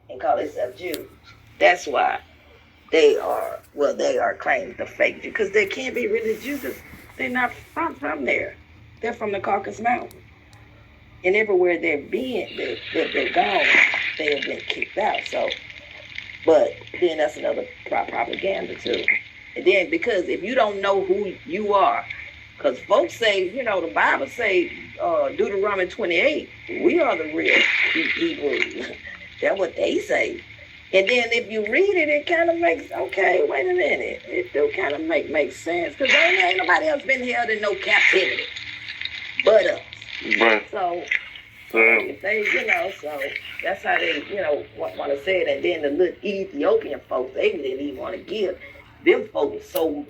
and call themselves Jews. That's why they are claiming the fake Jew, because they can't be really Jews because they're not from there. They're from the Caucasus Mountains. And everywhere they've been gone, they have been kicked out. So, but then that's another propaganda too. And then because if you don't know who you are, because folks say, the Bible say, Deuteronomy 28, we are the real Hebrews. That's what they say. And then if you read it, it kind of makes, okay, wait a minute. It do kind of make sense. Because ain't nobody else been held in no captivity but us. Right. So if they, so that's how they, want to say it. And then the little Ethiopian folks, they didn't even want to give. Them folks so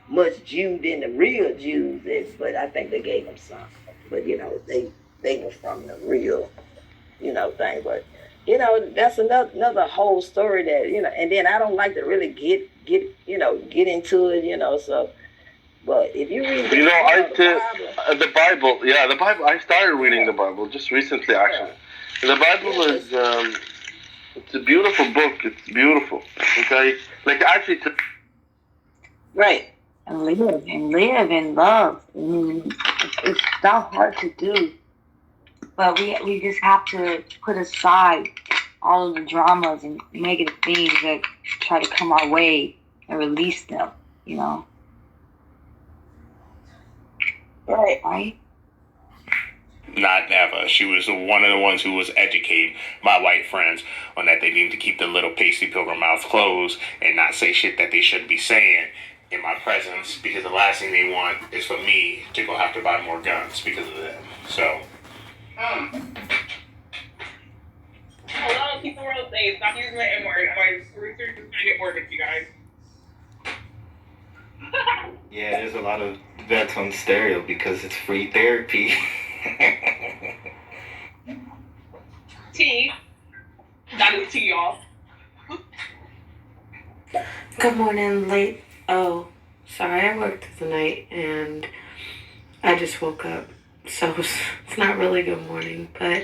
much Jew than the real Jews, but I think they gave them some. But, they were from the real, thing. But, that's another whole story that, and then I don't like to really get into it, so. But if you read the Bible, the Bible, I started reading the Bible just recently, actually. The Bible is, it's a beautiful book. It's beautiful. Okay? Like, actually, right. And live and love. I mean, it's not hard to do. But we just have to put aside all of the dramas and negative things that try to come our way and release them, Right? Not ever. She was one of the ones who was educating my white friends on that they need to keep their little pasty pilgrim mouths closed and not say shit that they shouldn't be saying in my presence, because the last thing they want is for me to go have to buy more guns because of them. So. A lot of people will say, stop using the N word. My research is going to get more with you guys. Yeah, there's a lot of vets on stereo because it's free therapy. T. That is T, y'all. Good morning, late. Oh, sorry, I worked the night and I just woke up. So it's not really good morning, but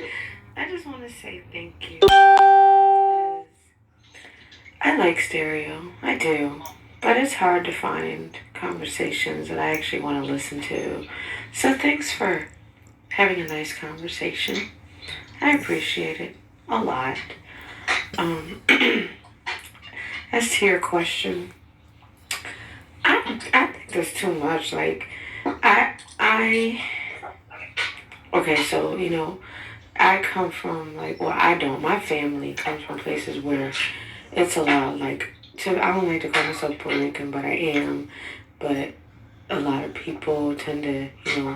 I just want to say thank you. Because I like stereo. I do. But it's hard to find conversations that I actually want to listen to. So thanks for having a nice conversation. I appreciate it a lot. As to your question, I think there's too much. Like, okay, so, I come from, I don't. My family comes from places where it's allowed, I don't like to call myself Puerto Rican, but I am. But a lot of people tend to,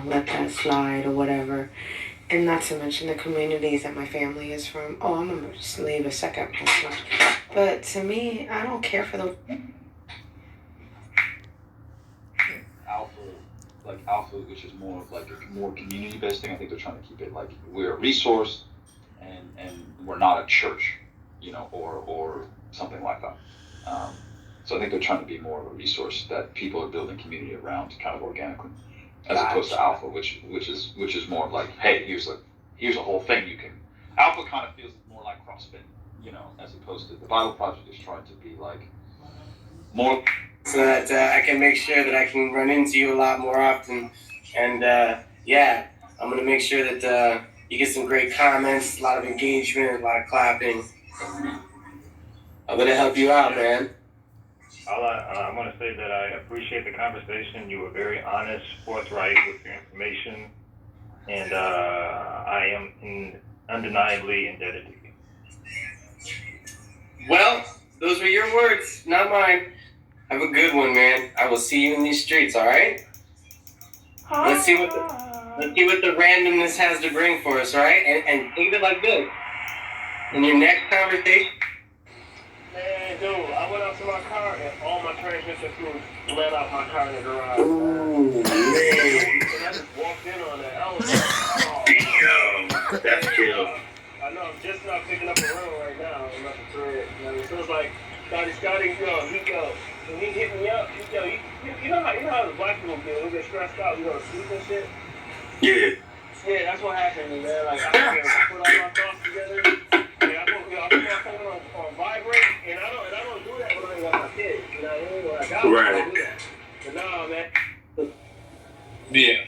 let that slide or whatever. And not to mention the communities that my family is from. Oh, I'm going to just leave a second. But to me, I don't care for the... Alpha, which is more of like a more community-based thing. I think they're trying to keep it like we're a resource and we're not a church, or something like that. So I think they're trying to be more of a resource that people are building community around, kind of organically, as opposed to Alpha, which is more like, hey, here's a whole thing you can. Alpha kind of feels more like CrossFit, as opposed to the Bible Project is trying to be like more. So that I can make sure that I can run into you a lot more often. And I'm going to make sure that you get some great comments, a lot of engagement, a lot of clapping. I'm going to help you out, man. I want to say that I appreciate the conversation. You were very honest, forthright with your information. And I am undeniably indebted to you. Well, those were your words, not mine. Have a good one, man. I will see you in these streets, all right? Let's see what the randomness has to bring for us, all right? And think of it like this. In your next conversation. Man, dude, I went out to my car and all my transmission fluid let out my car in the garage. Ooh, man. And I just walked in on that. I was like, That's chill. I know, I'm just not picking up a rental right now. I'm about to thread. It feels like Scotty, when he hit me up, you know how the black people get when they get stressed out, sleep and shit? Yeah. Yeah, that's what happened to me, man. Like, I put all my thoughts together. I Right. But no, man. Yeah.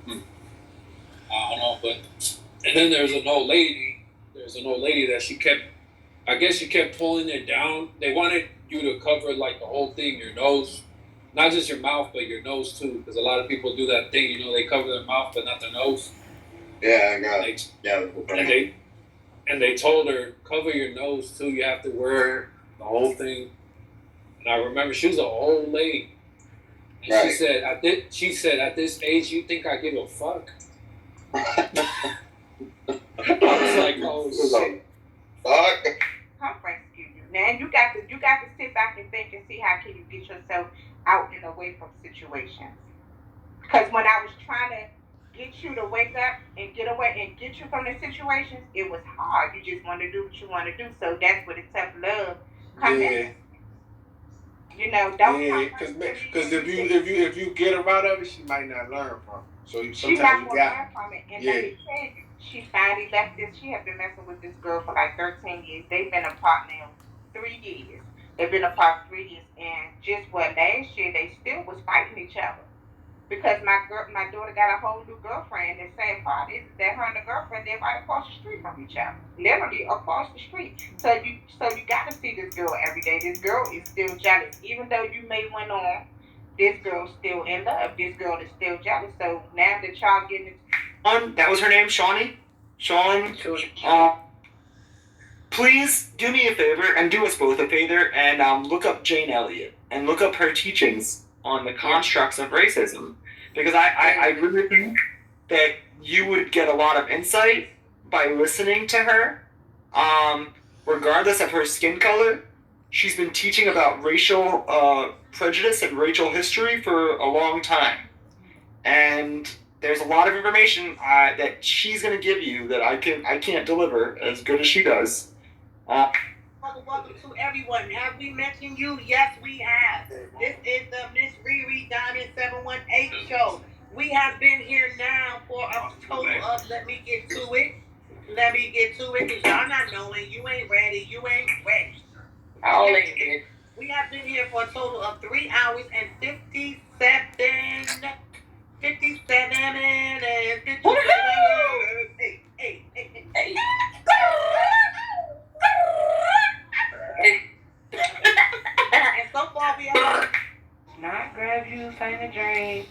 I don't know, but and then there's an old lady. There's an old lady that she kept. I guess she kept pulling it down. They wanted you to cover like the whole thing, your nose, not just your mouth, but your nose too, because a lot of people do that thing. You know, they cover their mouth but not their nose. Yeah, I got it. yeah. And they told her cover your nose too. You have to wear the whole thing. And I remember she was an old lady. And Right. she said, at this age, you think I give a fuck? I was like, oh shit. Fuck. Come rescue you. Now you got to sit back and think and see how can you get yourself out and away from situations. Because when I was trying to get you to wake up and get away and get you from the situations, it was hard. You just want to do what you want to do. So that's where the tough love comes in. You know, don't because if you get her out of it, she might not learn from it. So she's not going to learn from it. And let me tell you, she finally left this. She had been messing with this girl for like 13 years. They've been apart now 3 years. They've been apart 3 years. And just last year, they still was fighting each other. Because my daughter got a whole new girlfriend. The same part is that her and the girlfriend, they're right across the street from each other. Literally across the street. So you got to see this girl every day. This girl is still jealous. Even though you may went on, this girl's still in love. This girl is still jealous. So now the child getting it. That was her name, Shawnee? Sean? Please do me a favor, and do us both a favor, and look up Jane Elliott, and look up her teachings on the constructs of racism, because I really think that you would get a lot of insight by listening to her. Regardless of her skin color, she's been teaching about racial prejudice and racial history for a long time, and there's a lot of information that she's going to give you that I can't deliver as good as she does. Welcome to everyone. Have we mentioned you? Yes, we have. This is the Miss Riri Diamond 718 show. We have been here now for a total of, let me get to it, because y'all not knowing, you ain't ready. We have been here for a total of 3 hours and 57 minutes. And so far we have not grab juice, ain't a drink,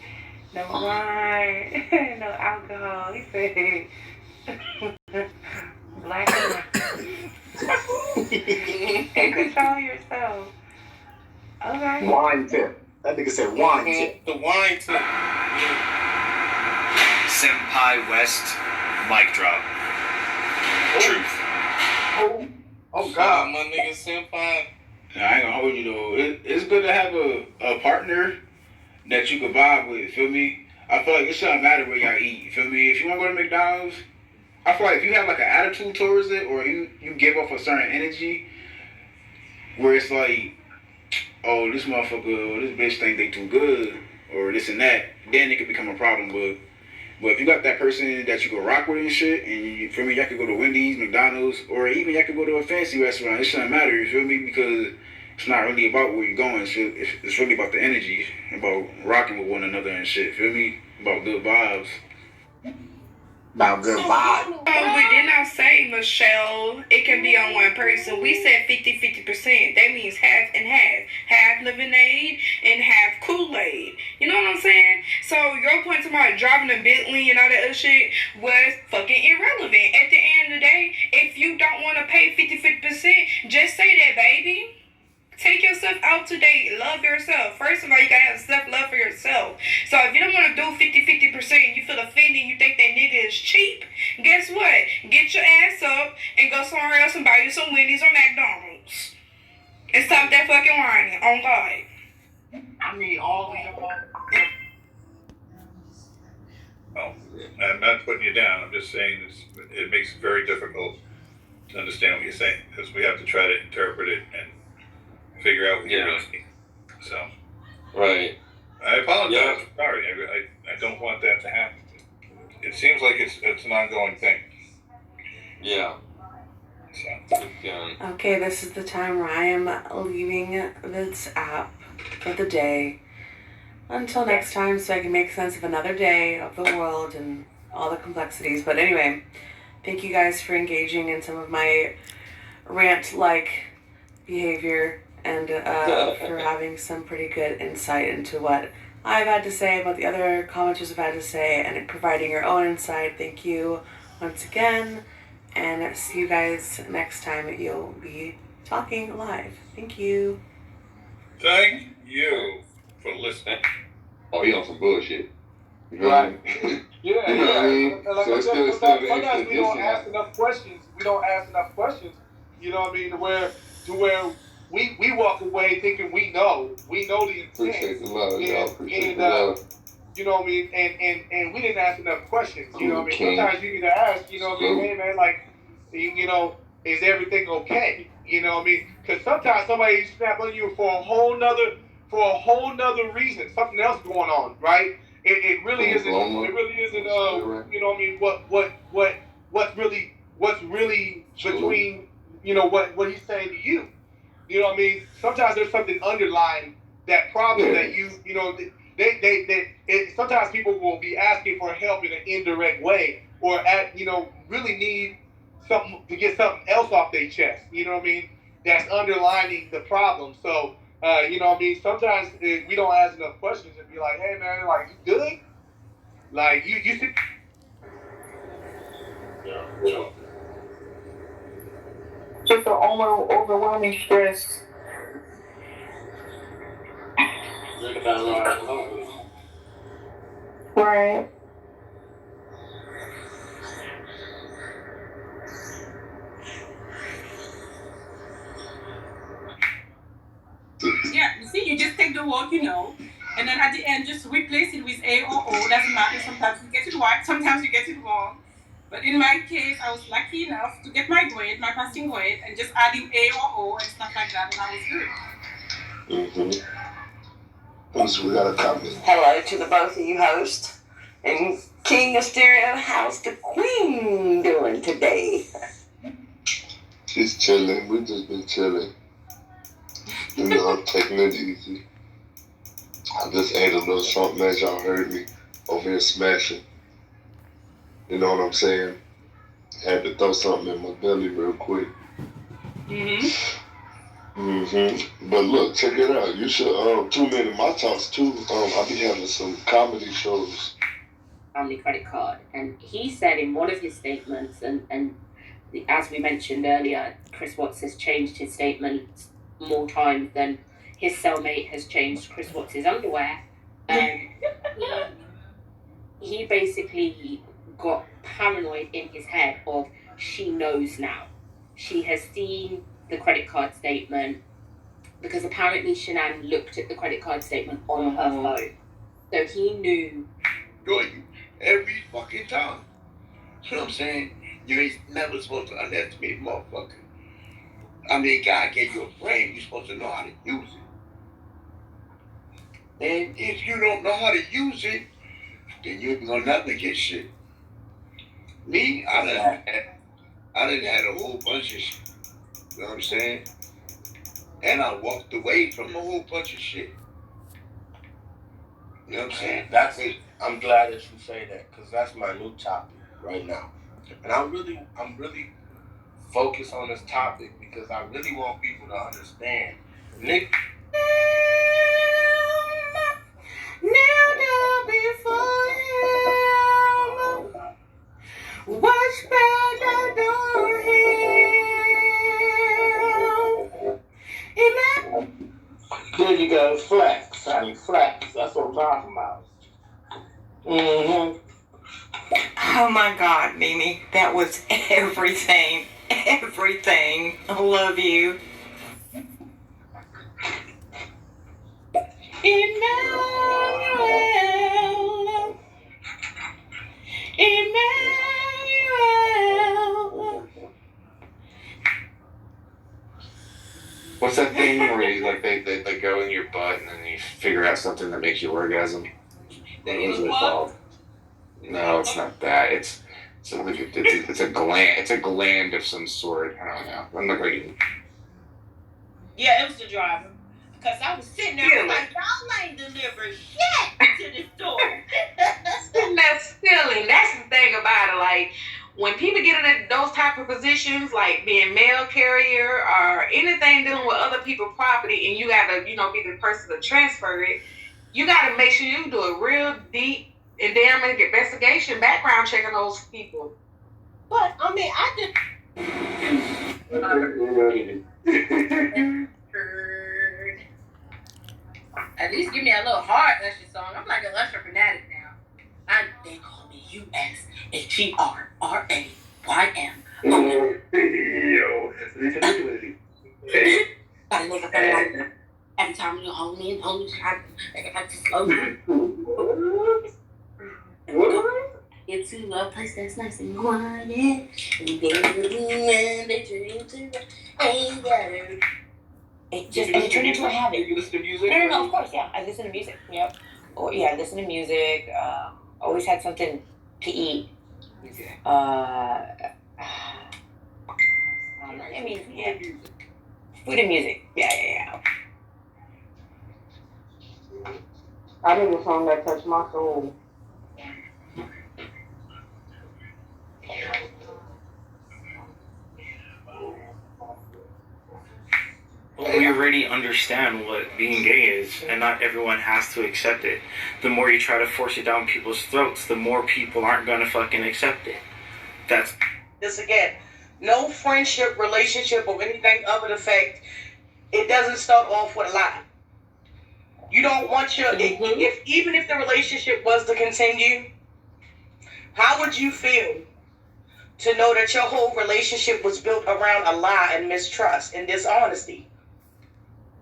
no wine, no alcohol. He said black and control yourself. Okay. Wine tip. That nigga said wine tip. The wine tip. Senpai West mic drop. Truth. Oh God, my nigga Senpai. I ain't gonna hold you though. It's good to have a partner that you can vibe with. Feel me? I feel like it shouldn't matter where y'all eat. Feel me? If you want to go to McDonald's, I feel like if you have like an attitude towards it, or you give off a certain energy, where it's like, oh, this motherfucker, or this bitch think they too good, or this and that, then it could become a problem. But if you got that person that you can rock with and shit, and you feel me, y'all could go to Wendy's, McDonald's, or even y'all could go to a fancy restaurant. It shouldn't matter, you feel me? Because it's not really about where you're going. It's really about the energy, about rocking with one another and shit. Feel me? About good vibes. About good vibes. We did not say, Michelle, it can be on one person. We said 50-50%. That means half and half. Half lemonade and half Kool-Aid. You know what I'm saying? So your point about driving a Bentley and all that other shit was fucking irrelevant. At the end of the day, if you don't want to pay 50-50%, just say that, baby. Take yourself out to date. Love yourself. First of all, you gotta have self-love for yourself. So if you don't want to do 50-50%, you feel offended, you think that nigga is cheap, guess what? Get your ass up and go somewhere else and buy you some Wendy's or McDonald's. And stop that fucking whining. On God. I mean, all of them. Oh, I'm not putting you down. I'm just saying it makes it very difficult to understand what you're saying, because we have to try to interpret it and figure out what you really mean. So, right. I apologize. I'm sorry. I don't want that to happen. It seems like it's an ongoing thing. Yeah. Okay, this is the time where I am leaving this app for the day. Until next time, so I can make sense of another day of the world and all the complexities. But anyway, thank you guys for engaging in some of my rant-like behavior and for having some pretty good insight into what I've had to say, what the other commenters have had to say, and providing your own insight. Thank you once again, and see you guys next time you'll be talking live. Thank you. Thank you for listening. Oh, he on some bullshit. You know Right. what I mean? Yeah, You know what I mean? Like, So it's still the sometimes we don't expedition. ask enough questions. We don't ask enough questions. You know what I mean? To where we walk away thinking we know the intent. Appreciate the love, y'all. Appreciate the and love. you know what I mean? And we didn't ask enough questions. You know what I mean? King. Sometimes you need to ask. You know what I mean? Hey man, like, you know, is everything okay? You know what I mean? Because sometimes somebody snap on you for a whole nother reason, something else going on, right? It really isn't. It really isn't. You know what I mean? What's really between, you know, what he's saying to you. You know what I mean? Sometimes there's something underlying that problem that you know. Sometimes people will be asking for help in an indirect way, or really need something to get something else off their chest. You know what I mean? That's underlining the problem. So, you know what I mean? Sometimes we don't ask enough questions and be like, hey man, like, you good? Like, you should. Yeah. Just an overwhelming stress. Right. Yeah, you see, you just take the word, you know, and then at the end, just replace it with A or O. Doesn't matter. Sometimes you get it right, sometimes you get it wrong. But in my case, I was lucky enough to get my grade, my passing grade, and just adding A or O and stuff like that, and I was good. Mm-hmm. We got a comment. Hello to the both of you hosts. And King of Stereo, how's the Queen doing today? She's chilling. We just been chilling. You know, taking it easy. I just ate a little something, as y'all heard me over here smashing. You know what I'm saying? Had to throw something in my belly real quick. But look, check it out. You should tune in to my talks too. I'll be having some comedy shows. Family credit card, and he said in one of his statements, and as we mentioned earlier, Chris Watts has changed his statements more times than his cellmate has changed Chris Watts' underwear, and he basically got paranoid in his head of, she knows now. She has seen the credit card statement, because apparently Shanann looked at the credit card statement on her phone. So he knew. Join every fucking time. You know what I'm saying? You ain't never supposed to underestimate motherfucker. I mean, God gave you a brain, you're supposed to know how to use it. And if you don't know how to use it, then you're gonna never get shit. Me, I done had a whole bunch of shit. You know what I'm saying? And I walked away from a whole bunch of shit. You know what I'm saying? That's it. I'm glad that you say that, because that's my new topic right now. And I'm really focused on this topic because I really want people to understand. Nick. Kneel before him. Watch better adore him. Amen. There you go, flex, honey, flex. That's what I'm talking about. Oh my God, Mimi, that was everything. Everything. I love you. Emmanuel. Emmanuel. What's that thing where you, like they go in your butt and then you figure out something that makes you orgasm? What is it called? No, it's not that. It's So like it's a gland. It's a gland of some sort. I don't know. I'm not going. Yeah, it was the driver. Because I was sitting there, I'm like, y'all ain't delivered shit to the store. Sitting there stealing. That's the thing about it. Like, when people get in those type of positions, like being mail carrier or anything dealing with other people's property, and you got to, be the person to transfer it, you got to make sure you do a real deep and damn investigation, background checking those people. But, I mean, At least give me a little hard Usher song. I'm like a Usher fanatic now. They call me USHERRAYM. Yo, Every time you hold me and hold me, I like to slow down. Get to a place that's nice and quiet. And they turn into it turned into a habit. You listen to music? No, of course, yeah. I listen to music. Yep. Or yeah, I listen to music. Always had something to eat. Okay. I mean, yeah. Food and music. Yeah. I need a song that touched my soul. Well, we already understand what being gay is, and not everyone has to accept it. The more you try to force it down people's throats, the more people aren't gonna fucking accept it. That's This again, no friendship, relationship, or anything of an effect. It doesn't start off with a lie. You don't want your even if the relationship was to continue, how would you feel to know that your whole relationship was built around a lie and mistrust and dishonesty?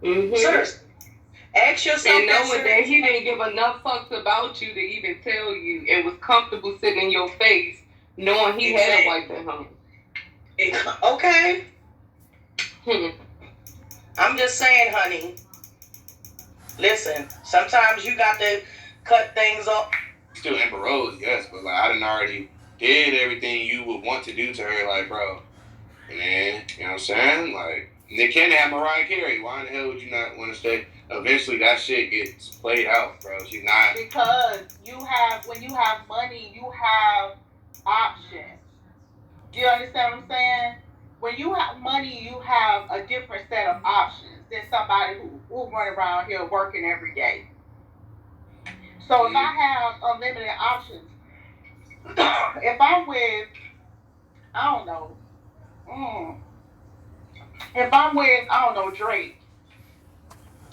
Seriously. Ask yourself. And knowing that he didn't give enough fucks about you to even tell you and was comfortable sitting in your face knowing he had a wife at home. Okay. I'm just saying, honey. Listen, sometimes you got to cut things off. Still Amber Rose, yes, but like I done already did everything you would want to do to her, like, bro. And then, you know what I'm saying? Like, Nick Cannon had Mariah Carey. Why in the hell would you not want to stay? Eventually, that shit gets played out, bro. She's not. Because when you have money, you have options. Do you understand what I'm saying? When you have money, you have a different set of options than somebody who run around here working every day. So if I have unlimited options, if I'm with, I don't know, if I'm with, Drake,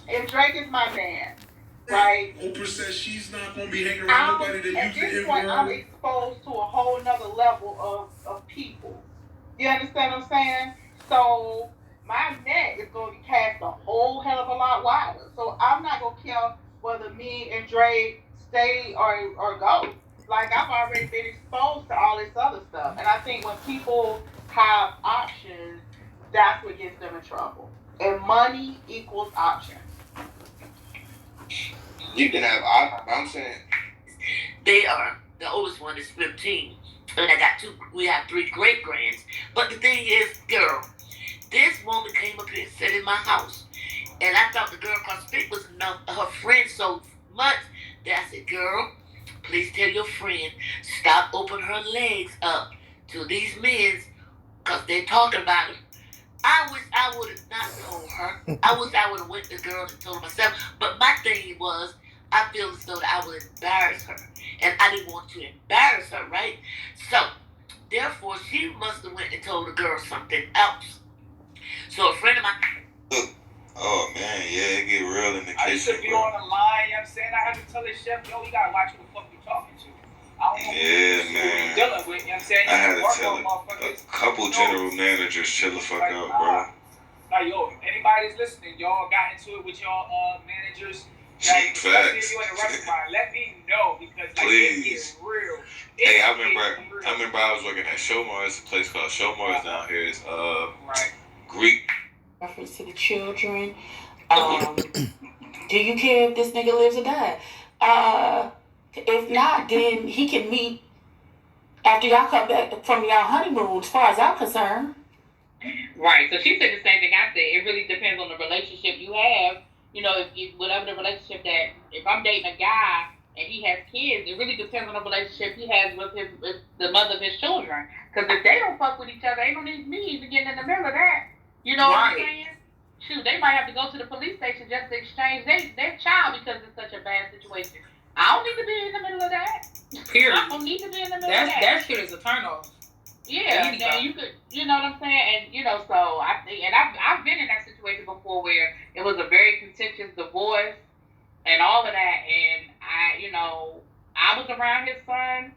if Drake is my man, right? Oprah says she's not going to be hanging around nobody that at uses this the point, I'm N-word. exposed to a whole nother level of people. You understand what I'm saying? So my net is going to be cast a whole hell of a lot wider. So I'm not going to care whether me and Drake stay or go. Like, I've already been exposed to all this other stuff. And I think when people have options, that's what gets them in trouble. And money equals options. You can have options. I'm saying. The oldest one is 15. And we have 3 great grands. But the thing is, girl, this woman came up here and sat in my house. And I thought the girl across the street was her friend so much that I said, girl, please tell your friend, stop opening her legs up to these men because they're talking about her. I wish I would have not told her. I wish I would have went to the girl and told her myself. But my thing was, I feel as though that I would embarrass her. And I didn't want to embarrass her, right? So, therefore, she must have went and told the girl something else. So a friend of mine... Oh, man, yeah, it get real in the kitchen, I used to be on the line, you know what I'm saying? I had to tell the chef, yo, you gotta watch who the fuck you talking to. I don't know who man. you dealing with, you know what I'm saying? I had to Work tell on motherfuckers. a couple general managers chill the fuck out, bro. Like, yo, anybody that's listening, y'all got into it with y'all managers. Like, especially if you in a restaurant, let me know because like, it gets real. Hey, I remember I was working at Showmars, a place called Showmars down here. It's Greek. Reference to the children. Do you care if this nigga lives or dies? If not, then he can meet after y'all come back from y'all honeymoon, as far as I'm concerned. Right. So she said the same thing I said. It really depends on the relationship you have. You know, if whatever the relationship that, if I'm dating a guy and he has kids, it really depends on the relationship he has with the mother of his children. Because if they don't fuck with each other, ain't no need me even getting in the middle of that. You know what I'm saying? Shoot, they might have to go to the police station just to exchange their child because it's such a bad situation. I don't need to be in the middle of that. Period. I don't need to be in the middle of that. That shit is a turn off. Yeah, then you could, you know what I'm saying, and you know, so I think, and I've been in that situation before where it was a very contentious divorce and all of that, and I was around his son,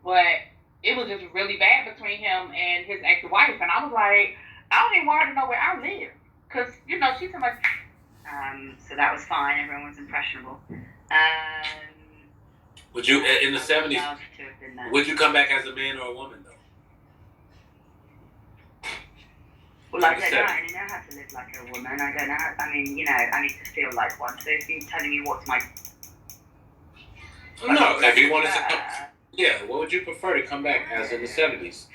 but it was just really bad between him and his ex-wife, and I was like, I don't even want her to know where I live, cause she's so much. So that was fine. Everyone was impressionable. Would you, in the 70s, would you come back as a man or a woman, though? Well, I don't know. I don't know how to live like a woman. I don't know how, I mean, I need to feel like one. So if you're telling me what's my... No, if you wanted to... Yeah, what would you prefer to come back as in the 70s?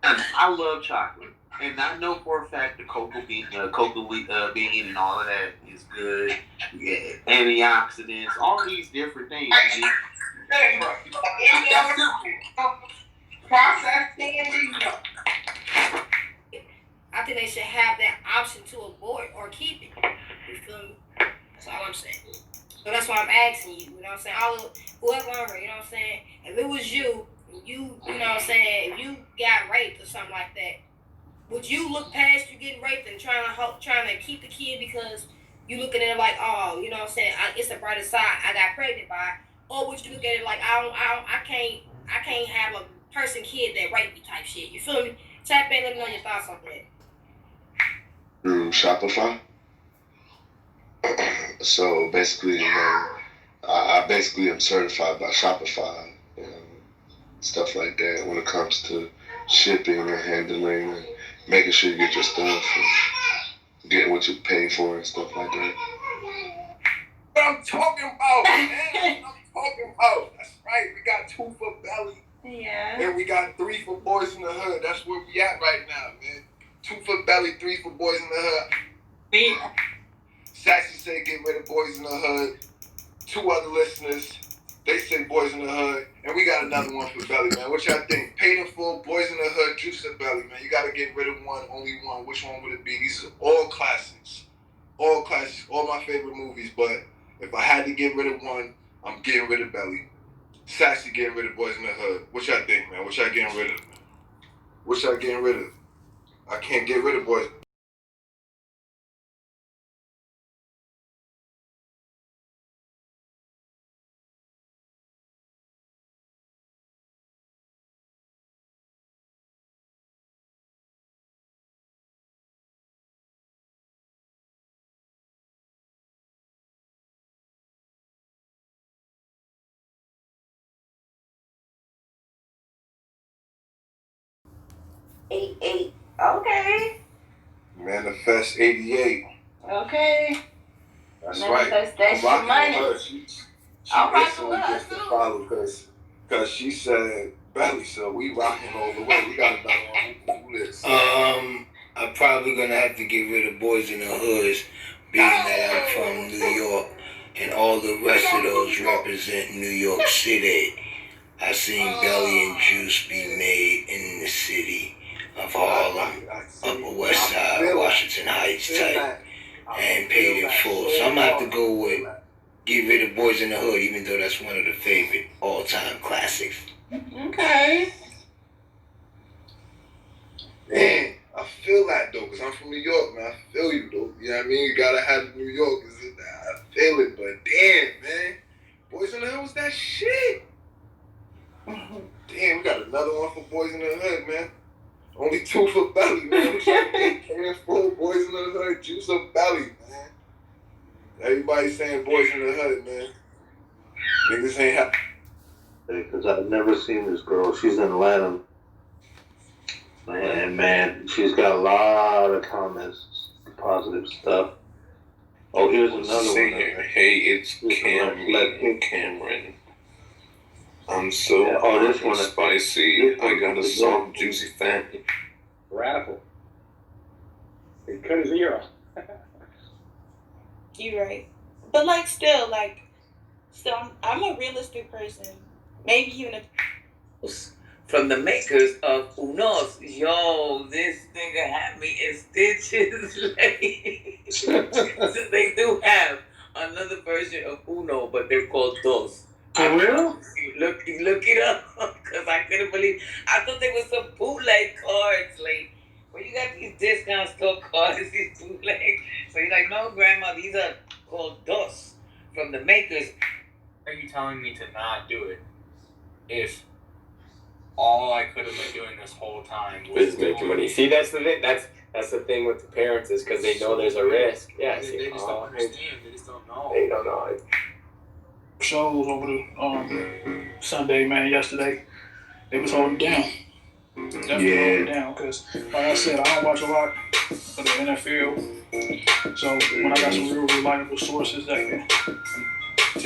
I love chocolate. And I know for a fact the cocoa bean and all of that is good. Yeah, antioxidants, all these different things. Hey, bro. That's simple. Process I think they should have that option to abort or keep it. You feel me? That's all I'm saying. So that's why I'm asking you. You know what I'm saying? Whoever on her, you know what I'm saying? If it was you know what I'm saying? If you got raped or something like that, would you look past you getting raped and trying to keep the kid because you looking at it like, oh, you know what I'm saying? It's the brighter side. I got pregnant by it. Or would you look at it like, I can't have a kid that raped me type shit. You feel me? Tap in, let me know your thoughts on that. Through Shopify. So basically, I basically am certified by Shopify, stuff like that when it comes to shipping and handling and making sure you get your stuff and getting what you pay for and stuff like that. What I'm talking about, man. That's right. We got 2 for Belly. Yeah. And we got 3 for Boys in the Hood. That's where we at right now, man. 2 for Belly, 3 for Boys in the Hood. Me. Sassy said get rid of Boys in the Hood. 2 other listeners, they say Boys in the Hood. And we got another one for Belly, man. What y'all think? Paid in Full, Boys in the Hood, Juice and Belly, man. You got to get rid of one, only one. Which one would it be? These are all classics. All classics, all my favorite movies. But if I had to get rid of one, I'm getting rid of Belly. Sassy getting rid of Boys in the Hood. What y'all think, man? What y'all getting rid of? What y'all getting rid of? I can't get rid of Boys. Okay. Manifest 88. Okay. That's Manifestation right. money. She I'll rock instantly with her, gets to too. follow because she said Belly, so we rocking all the way. We got another one. Who this? I'm probably gonna have to get rid of Boys in the Hoods, being that I'm from New York, and all the rest of those represent New York City. I seen Belly and Juice be made in the city of Harlem, Upper West Side, Washington Heights type, and paid in full. So I'm gonna have to go with get rid of Boys in the Hood, even though that's one of the favorite all-time classics. Okay. Man, I feel that though, because I'm from New York, man. I feel you though. You know what I mean? You gotta have New York. I feel it, but damn, man. Boys in the Hood was that shit. Damn, we got another one for Boys in the Hood, man. Only 2 for Belly, man. Paid Full, Boys in the Hood, Juice of Belly, man. Everybody's saying Boys in the Hood, man. Niggas ain't happy. Because I've never seen this girl. She's in Atlanta. And man, she's got a lot of comments, positive stuff. Oh, here's another one. Hey, it's Cameron. I'm so this one is spicy. I got a soft, juicy fatty. Radical. He cut his ear off. You're right. But like still, I'm a realistic person. Maybe even if from the makers of Unos. Yo, this nigga had me in stitches. So they do have another version of Uno, but they're called Dos. For real? Look it up, because I couldn't believe. I thought they were some bootleg cards, like where you got these discount store cards, these bootleg. So you're like, no, grandma, these are called Dos from the makers. Are you telling me to not do it if all I could have been doing this whole time was making money? See, that's the thing. That's the thing with the parents, is because they know there's a risk. Yeah, they just don't understand. They just don't know. They don't know. Shows over the Sunday, man. Yesterday, they was holding down. Definitely holding down, because like I said, I don't watch a lot of the NFL. So when I got some real reliable sources that can